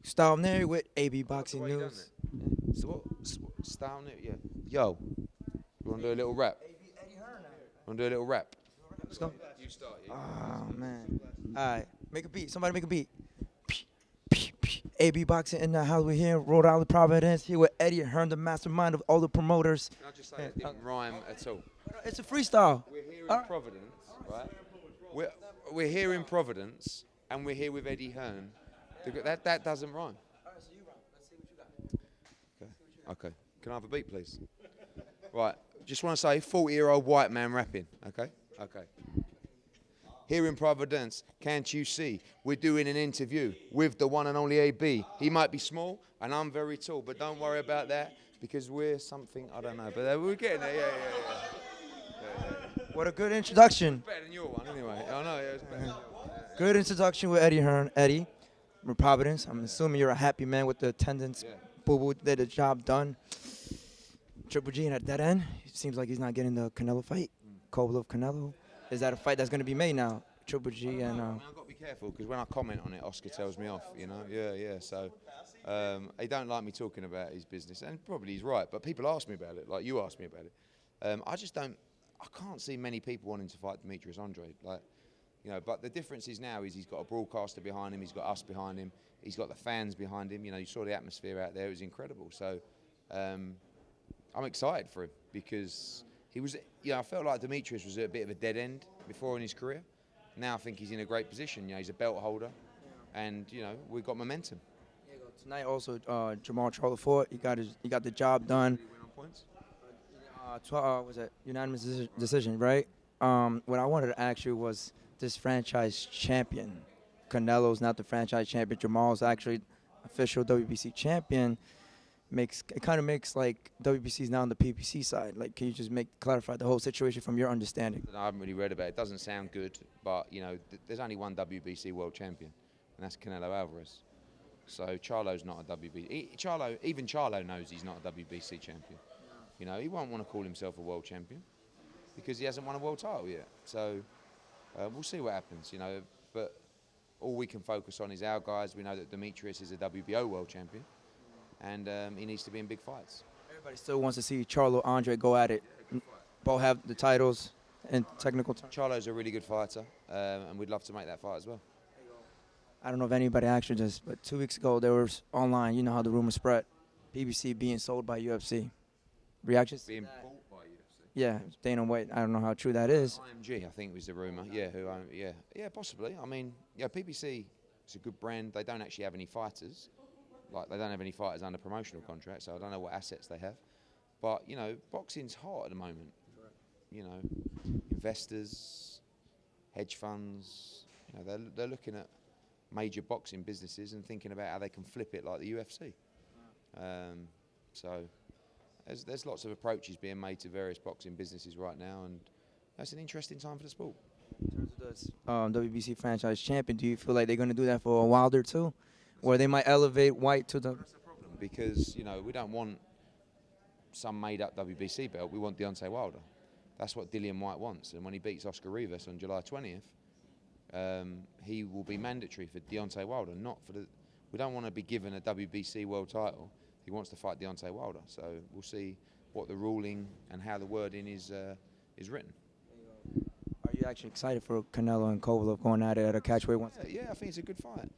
Style Nary with AB Boxing The way you done News. it. So what style it? Yeah. Yo, you want to do a little rap? Want to do a little rap? Let's go. You start. Yeah. Oh man. All right, make a beat. Somebody make a beat. AB Boxing in the house. We're here in Rhode Island, Providence. Here with Eddie Hearn, the mastermind of all the promoters. Can I just say it didn't rhyme at all? It's a freestyle. We're here All in right. Providence, right? We're here in Providence, and we're here with Eddie Hearn. That doesn't rhyme. Okay. Okay. Can I have a beat, please? Right. Just want to say, 40-year-old white man rapping. Okay. Okay. Here in Providence, can't you see? We're doing an interview with the one and only AB. He might be small, and I'm very tall, but don't worry about that because we're something I don't know. But we're getting there. Yeah. What a good introduction. Better than your one, anyway. I know. Yeah, it's better. Good introduction with Eddie Hearn. Eddie, from Providence. I'm assuming you're a happy man with the attendance. Yeah. Boo Boo did the job done. Triple G at that end. It seems like he's not getting the Canelo fight. Kovalev Canelo. Is that a fight that's going to be made now? Triple G and. I mean, I've got to be careful because when I comment on it, Oscar tells me off, you know? Yeah. So he don't like me talking about his business, and probably he's right, but people ask me about it, like you asked me about it. I can't see many people wanting to fight Demetrius Andre. Like, you know, but the difference is now is he's got a broadcaster behind him, he's got us behind him, he's got the fans behind him. You know, you saw the atmosphere out there, it was incredible. So I'm excited for him because he was, you know, I felt like Demetrius was at a bit of a dead end before in his career. Now I think he's in a great position. You know, he's a belt holder, and you know we've got momentum. Tonight also, Jamal Charlo fought. He got the job done. Did he win on points? Was it unanimous decision, right? What I wanted to ask you was this franchise champion. Canelo's not the franchise champion. Jamal's actually official WBC champion. It kind of makes like WBC's now on the PBC side. Like, can you just clarify the whole situation from your understanding? I haven't really read about it. It doesn't sound good, but you know, there's only one WBC world champion, and that's Canelo Alvarez. So Charlo's not a WBC. Even Charlo knows he's not a WBC champion. You know, he won't want to call himself a world champion because he hasn't won a world title yet. So we'll see what happens. You know, but all we can focus on is our guys. We know that Demetrius is a WBO world champion, and he needs to be in big fights. Everybody still wants to see Charlo Andre go at it. Both have the titles in technical terms. Charlo's a really good fighter, and we'd love to make that fight as well. I don't know if anybody actually just, but 2 weeks ago there was online. You know how the rumor spread, PBC being sold by UFC. Reactions? Being bought by UFC. Yeah, Dana White. I don't know how true that is. IMG, I think was the rumor. Yeah, possibly. I mean, yeah, PBC is a good brand. They don't actually have any fighters. Like, they don't have any fighters under promotional contract, so I don't know what assets they have. But, you know, boxing's hot at the moment. You know, investors, hedge funds, you know, they're looking at major boxing businesses and thinking about how they can flip it like the UFC. So there's lots of approaches being made to various boxing businesses right now, and that's an interesting time for the sport. In terms of the WBC franchise champion, do you feel like they're going to do that for a Wilder too? Where they might elevate Whyte to the... That's the problem, because, you know, we don't want some made-up WBC belt. We want Deontay Wilder. That's what Dillian Whyte wants. And when he beats Oscar Rivas on July 20th, he will be mandatory for Deontay Wilder, not for the... We don't want to be given a WBC world title. He wants to fight Deontay Wilder. So we'll see what the ruling and how the wording is written. Are you actually excited for Canelo and Kovalev going at it at a catchweight once? Yeah, I think it's a good fight.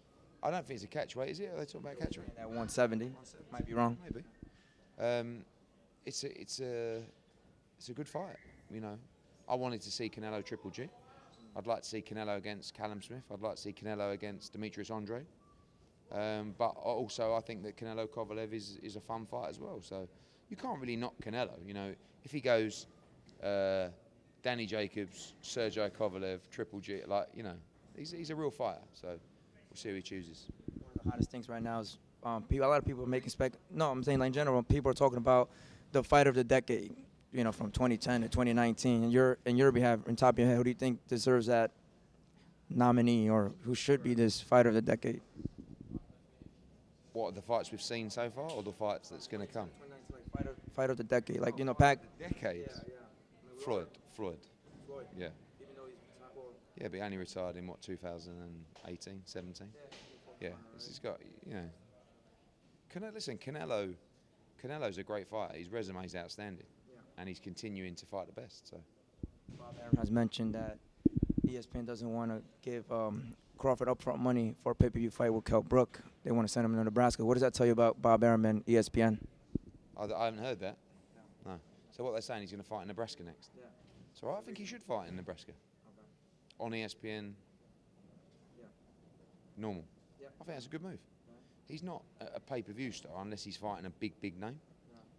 I don't think it's a catchweight, is it? Are they talking about catchweight? At 170. Might be wrong. Maybe. It's a good fight. You know, I wanted to see Canelo Triple G. I'd like to see Canelo against Callum Smith. I'd like to see Canelo against Demetrius Andre. But also, I think that Canelo Kovalev is a fun fight as well. So you can't really knock Canelo. You know, if he goes Danny Jacobs, Sergio Kovalev, Triple G, like, you know, he's a real fighter. So we'll see who he chooses. One of the hottest things right now is a lot of people are making No, I'm saying like in general, people are talking about the fight of the decade. You know, from 2010 to 2019. And in your behalf, on top of your head, who do you think deserves that nominee, or who should be this fighter of the decade? What are the fights we've seen so far, or the fights that's going to come? Fight of the decade, like, you know, Pac. Decade. Floyd. Yeah. Yeah, but he only retired in what, 2018, 17. Yeah, he's got, you know, Canelo's a great fighter. His resume's outstanding, and he's continuing to fight the best. So Bob Arum has mentioned that ESPN doesn't want to give Crawford upfront money for a pay-per-view fight with Kell Brook. They want to send him to Nebraska. What does that tell you about Bob Arum and ESPN? I haven't heard that. No. So what they're saying, he's going to fight in Nebraska next. Yeah. So I think he should fight in Nebraska. On ESPN. Yeah. Normal. Yeah. I think that's a good move. He's not a pay-per-view star unless he's fighting a big name.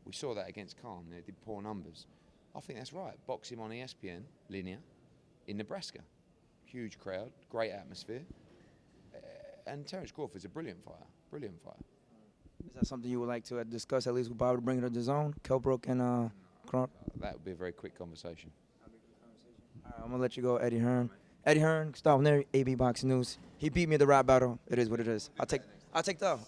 We saw that against Khan. They did poor numbers. I think that's right. Box him on ESPN, linear, in Nebraska. Huge crowd, great atmosphere. And Terence Crawford's a brilliant fighter. Brilliant fighter. Is that something you would like to discuss, at least with Bob, to bring it to the zone? Kell Brook and Crawford? That would be a very quick conversation. All right, I'm going to let you go, Eddie Hearn. Eddie Hearn, stop there, AB Boxing News. He beat me in the rap battle. It is what it is. I'll take the L.